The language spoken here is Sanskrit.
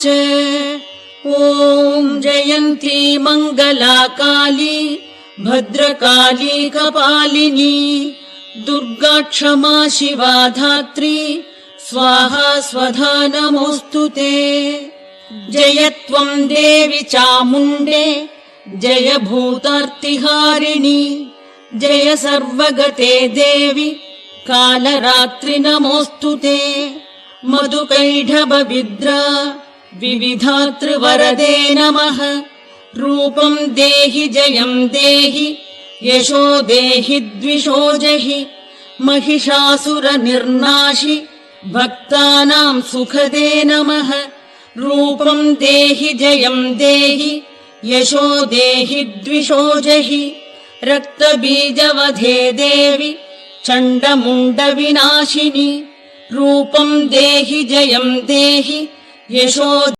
ॐ जयन्ती मंगला काली भद्रकाली कपालिनी दुर्गा क्षमा शिवा धात्री स्वाहा स्वधा नमोस्तुते। जय त्वं देवी चामुण्डे जय भूतार्तिहारिणी जय सर्वगते देवी कालरात्रि नमोस्तुते। मधुकैढभविद्रा विविधात्रिवरदे नमः। रूपं देहि जयं देहि यशो देहि द्विषो जहि महिषासुरनिर्नाशि भक्तानां सुखदे नमः। रूपं देहि जयं देहि यशो देहि द्विषो जहि रक्तबीजवधे देवि चण्डमुण्डविनाशिनि। रूपं देहि जयं देहि यशो